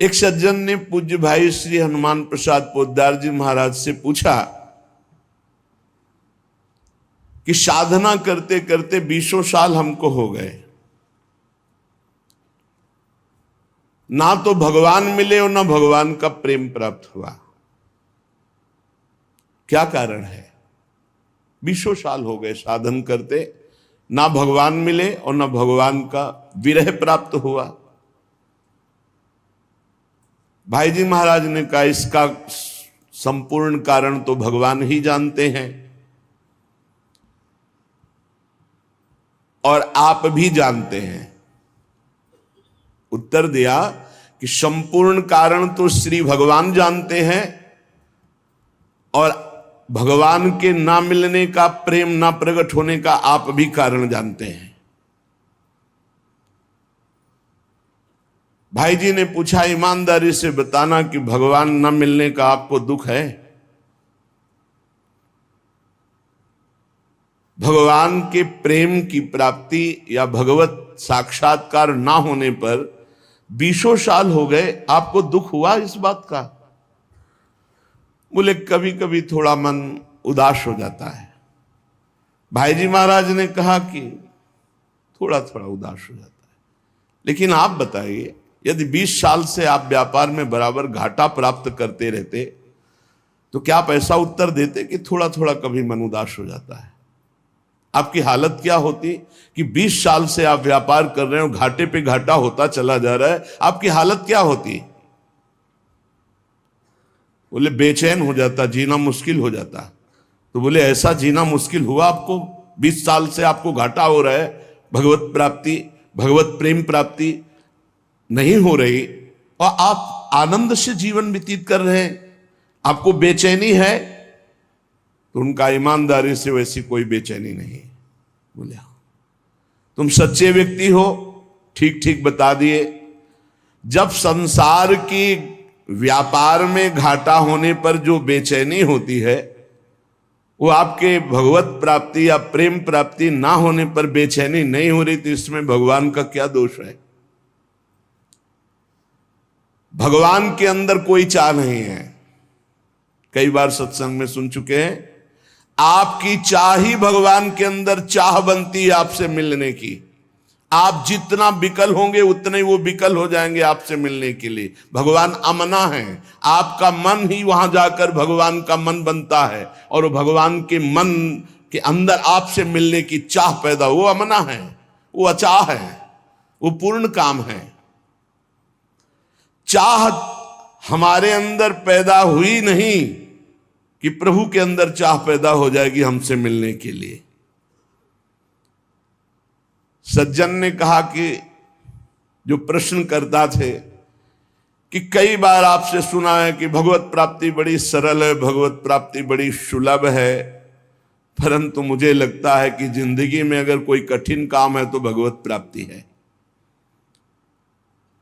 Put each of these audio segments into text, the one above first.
एक सज्जन ने पूज्य भाई श्री हनुमान प्रसाद पोद्दार जी महाराज से पूछा कि साधना करते करते 20 साल हमको हो गए, ना तो भगवान मिले और ना भगवान का प्रेम प्राप्त हुआ, क्या कारण है? 20 साल हो गए साधन करते, ना भगवान मिले और ना भगवान का विरह प्राप्त हुआ। भाई जी महाराज ने कहा इसका संपूर्ण कारण तो भगवान ही जानते हैं और आप भी जानते हैं। उत्तर दिया कि संपूर्ण कारण तो श्री भगवान जानते हैं और भगवान के ना मिलने का, प्रेम ना प्रकट होने का आप भी कारण जानते हैं। भाई जी ने पूछा ईमानदारी से बताना कि भगवान ना मिलने का आपको दुख है? भगवान के प्रेम की प्राप्ति या भगवत साक्षात्कार ना होने पर 20 साल हो गए, आपको दुख हुआ इस बात का? बोले कभी कभी थोड़ा मन उदास हो जाता है। भाई जी महाराज ने कहा कि थोड़ा थोड़ा उदास हो जाता है, लेकिन आप बताइए यदि 20 साल से आप व्यापार में बराबर घाटा प्राप्त करते रहते तो क्या आप ऐसा उत्तर देते कि थोड़ा थोड़ा कभी मन उदास हो जाता है? आपकी हालत क्या होती कि 20 साल से आप व्यापार कर रहे हो, घाटे पे घाटा होता चला जा रहा है, आपकी हालत क्या होती? बोले बेचैन हो जाता, जीना मुश्किल हो जाता। तो बोले ऐसा जीना मुश्किल हुआ आपको? 20 साल से आपको घाटा हो रहा है, भगवत प्राप्ति, भगवत प्रेम प्राप्ति नहीं हो रही और आप आनंद से जीवन व्यतीत कर रहे हैं, आपको बेचैनी है? तो उनका ईमानदारी से वैसी कोई बेचैनी नहीं। बोले तुम सच्चे व्यक्ति हो, ठीक ठीक बता दिए। जब संसार की व्यापार में घाटा होने पर जो बेचैनी होती है वो आपके भगवत प्राप्ति या प्रेम प्राप्ति ना होने पर बेचैनी नहीं हो रही, तो इसमें भगवान का क्या दोष है? भगवान के अंदर कोई चाह नहीं है। कई बार सत्संग में सुन चुके हैं, आपकी चाह ही भगवान के अंदर चाह बनती है आपसे मिलने की। आप जितना विकल होंगे उतने ही वो विकल हो जाएंगे आपसे मिलने के लिए। भगवान अमना है, आपका मन ही वहां जाकर भगवान का मन बनता है और भगवान के मन के अंदर आपसे मिलने की चाह पैदा, वो अमना है, वो अचाह है, वो पूर्ण काम है। चाह हमारे अंदर पैदा हुई नहीं कि प्रभु के अंदर चाह पैदा हो जाएगी हमसे मिलने के लिए। सज्जन ने कहा कि जो प्रश्न करता थे कि कई बार आपसे सुना है कि भगवत प्राप्ति बड़ी सरल है, भगवत प्राप्ति बड़ी सुलभ है, परंतु मुझे लगता है कि जिंदगी में अगर कोई कठिन काम है तो भगवत प्राप्ति है।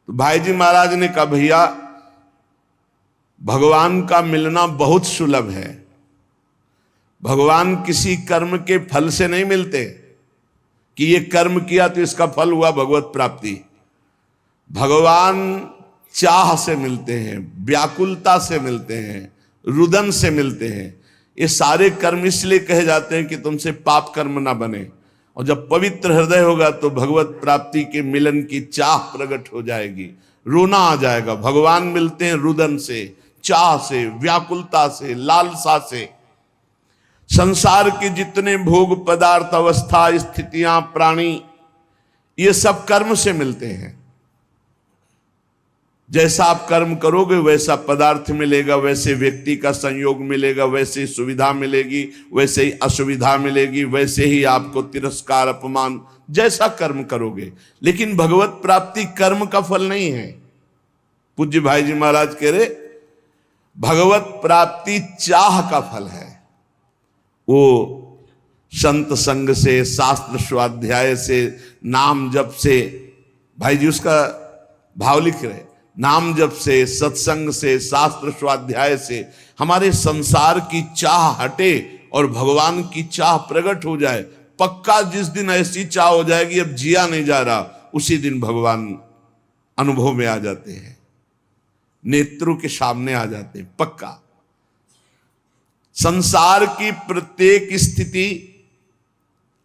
तो भाई जी महाराज ने कहा भैया भगवान का मिलना बहुत सुलभ है। भगवान किसी कर्म के फल से नहीं मिलते कि ये कर्म किया तो इसका फल हुआ भगवत प्राप्ति। भगवान चाह से मिलते हैं, व्याकुलता से मिलते हैं, रुदन से मिलते हैं। ये सारे कर्म इसलिए कहे जाते हैं कि तुमसे पाप कर्म ना बने, और जब पवित्र हृदय होगा तो भगवत प्राप्ति के मिलन की चाह प्रकट हो जाएगी, रोना आ जाएगा। भगवान मिलते हैं रुदन से, चाह से, व्याकुलता से, लालसा से। संसार के जितने भोग पदार्थ, अवस्था, स्थितियां, प्राणी, ये सब कर्म से मिलते हैं। जैसा आप कर्म करोगे वैसा पदार्थ मिलेगा, वैसे व्यक्ति का संयोग मिलेगा, वैसे ही सुविधा मिलेगी, वैसे ही असुविधा मिलेगी, वैसे ही आपको तिरस्कार, अपमान, जैसा कर्म करोगे। लेकिन भगवत प्राप्ति कर्म का फल नहीं है। पूज्य भाई जी महाराज कह रहे भगवत प्राप्ति चाह का फल है। वो संत संग से, शास्त्र स्वाध्याय से, नाम जप से, भाई जी उसका भाव लिख रहे, नाम जप से, सत्संग से, शास्त्र स्वाध्याय से हमारे संसार की चाह हटे और भगवान की चाह प्रकट हो जाए। पक्का जिस दिन ऐसी चाह हो जाएगी अब जिया नहीं जा रहा, उसी दिन भगवान अनुभव में आ जाते हैं। नेत्रों के सामने आ जाते हैं, पक्का। संसार की प्रत्येक स्थिति,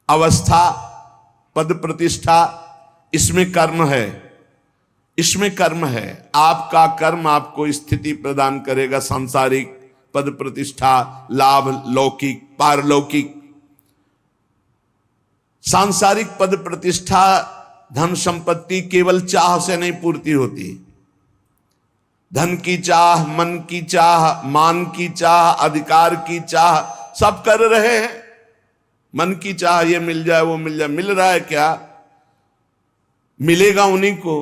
अवस्था, पद प्रतिष्ठा, इसमें कर्म है, इसमें कर्म है। आपका कर्म आपको स्थिति प्रदान करेगा, सांसारिक पद प्रतिष्ठा, लाभ, लौकिक, पारलौकिक। सांसारिक पद प्रतिष्ठा, धन संपत्ति केवल चाह से नहीं पूर्ति होती। धन की चाह, मन की चाह, मान की चाह, अधिकार की चाह, सब कर रहे हैं। मन की चाह, ये मिल जाए, वो मिल जाए। मिल रहा है क्या? मिलेगा उन्हीं को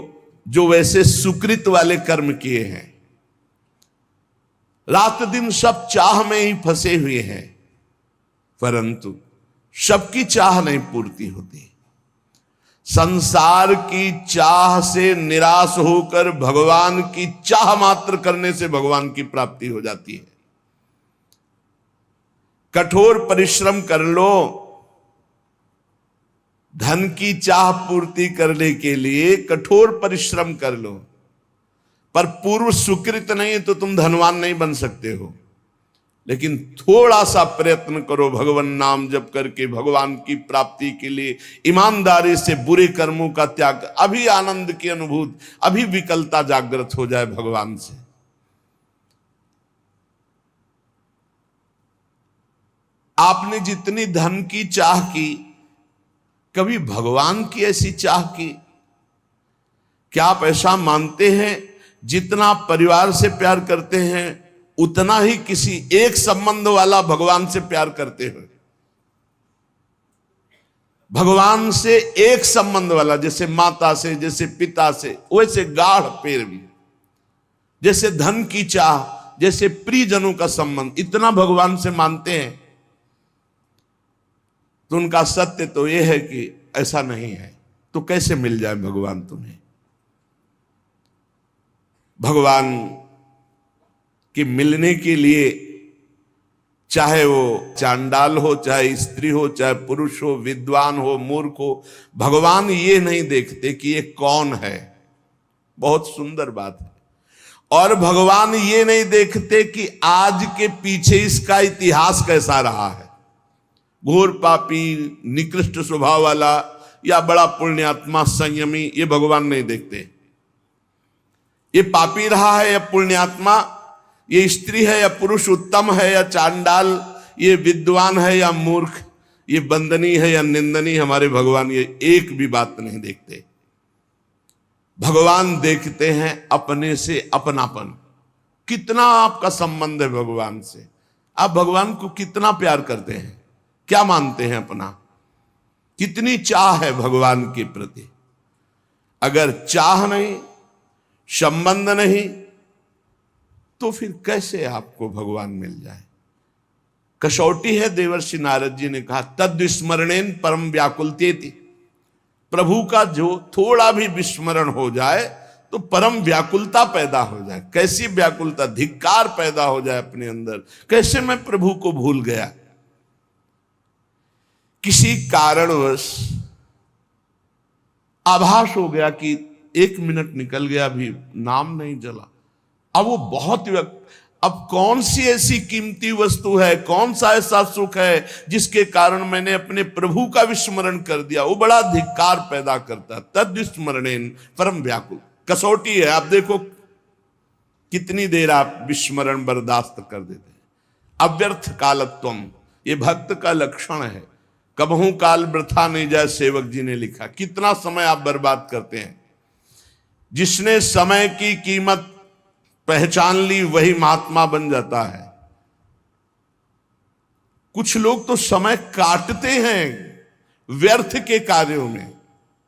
जो वैसे सुकृत वाले कर्म किए हैं। रात दिन सब चाह में ही फंसे हुए हैं, परंतु सबकी चाह नहीं पूर्ति होती। संसार की चाह से निराश होकर भगवान की चाह मात्र करने से भगवान की प्राप्ति हो जाती है। कठोर परिश्रम कर लो धन की चाह पूर्ति करने के लिए, कठोर परिश्रम कर लो, पर पूर्व सुकृत नहीं तो तुम धनवान नहीं बन सकते हो। लेकिन थोड़ा सा प्रयत्न करो भगवान नाम जप करके भगवान की प्राप्ति के लिए, ईमानदारी से बुरे कर्मों का त्याग, अभी आनंद की अनुभूति, अभी विकलता जागृत हो जाए भगवान से। आपने जितनी धन की चाह की, कभी भगवान की ऐसी चाह की? क्या आप ऐसा मानते हैं जितना परिवार से प्यार करते हैं उतना ही किसी एक संबंध वाला भगवान से प्यार करते हो? भगवान से एक संबंध वाला, जैसे माता से, जैसे पिता से, वैसे गाढ़ प्रेम, जैसे धन की चाह, जैसे प्रियजनों का संबंध, इतना भगवान से मानते हैं। तो उनका सत्य तो यह है कि ऐसा नहीं है। तो कैसे मिल जाए भगवान तुम्हें? भगवान के मिलने के लिए, चाहे वो चांडाल हो, चाहे स्त्री हो, चाहे पुरुष हो, विद्वान हो, मूर्ख हो, भगवान ये नहीं देखते कि ये कौन है। बहुत सुंदर बात है। और भगवान ये नहीं देखते कि आज के पीछे इसका इतिहास कैसा रहा है। घोर पापी, निकृष्ट स्वभाव वाला या बड़ा पुण्यात्मा, संयमी, ये भगवान नहीं देखते। ये पापी रहा है या पुण्यात्मा, ये स्त्री है या पुरुष उत्तम है या चांडाल, ये विद्वान है या मूर्ख, ये वंदनीय है या निंदनीय, हमारे भगवान ये एक भी बात नहीं देखते। भगवान देखते हैं अपने से अपनापन। कितना आपका संबंध है भगवान से? आप भगवान को कितना प्यार करते हैं? क्या मानते हैं अपना? कितनी चाह है भगवान के प्रति? अगर चाह नहीं, संबंध नहीं, तो फिर कैसे आपको भगवान मिल जाए? कसौटी है। देवर्षि नारद जी ने कहा, तद विस्मरणेन परम व्याकुलतेति। प्रभु का जो थोड़ा भी विस्मरण हो जाए तो परम व्याकुलता पैदा हो जाए। कैसी व्याकुलता? धिक्कार पैदा हो जाए अपने अंदर। कैसे मैं प्रभु को भूल गया? किसी कारणवश आभास हो गया कि 1 मिनट निकल गया, अभी नाम नहीं जला। अब वो बहुत अब कौन सी ऐसी कीमती वस्तु है, कौन सा ऐसा सुख है जिसके कारण मैंने अपने प्रभु का विस्मरण कर दिया? वो बड़ा धिक्कार पैदा करता है। तद विस्मरणेन परम व्याकुल। कसौटी है। आप देखो कितनी देर आप विस्मरण बर्दाश्त कर देते हैं। अव्यर्थ कालत्वम, ये भक्त का लक्षण है। कबहू काल वृथा नहीं जाए, सेवक जी ने लिखा। कितना समय आप बर्बाद करते हैं। जिसने समय की कीमत पहचान ली वही महात्मा बन जाता है। कुछ लोग तो समय काटते हैं व्यर्थ के कार्यों में,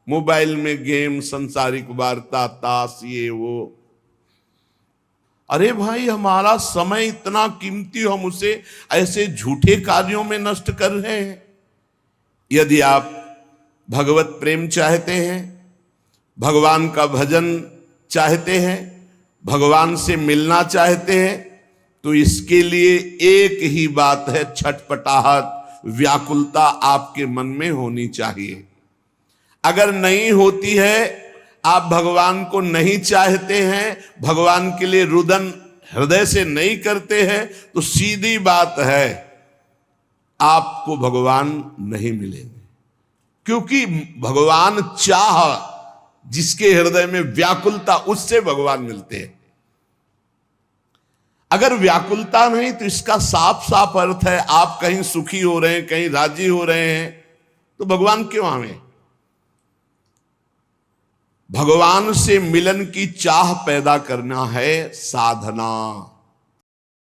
मोबाइल में गेम, संसारिक वार्ता, ताश, ये वो। अरे भाई, हमारा समय इतना कीमती, हम उसे ऐसे झूठे कार्यों में नष्ट कर रहे हैं। यदि आप भगवत प्रेम चाहते हैं, भगवान का भजन चाहते हैं, भगवान से मिलना चाहते हैं, तो इसके लिए एक ही बात है, छटपटाहट, व्याकुलता आपके मन में होनी चाहिए। अगर नहीं होती है, आप भगवान को नहीं चाहते हैं, भगवान के लिए रुदन हृदय से नहीं करते हैं, तो सीधी बात है आपको भगवान नहीं मिलेंगे। क्योंकि भगवान चाह, जिसके हृदय में व्याकुलता, उससे भगवान मिलते हैं। अगर व्याकुलता नहीं तो इसका साफ साफ अर्थ है आप कहीं सुखी हो रहे हैं, कहीं राजी हो रहे हैं, तो भगवान क्यों आवे? भगवान से मिलन की चाह पैदा करना है साधना।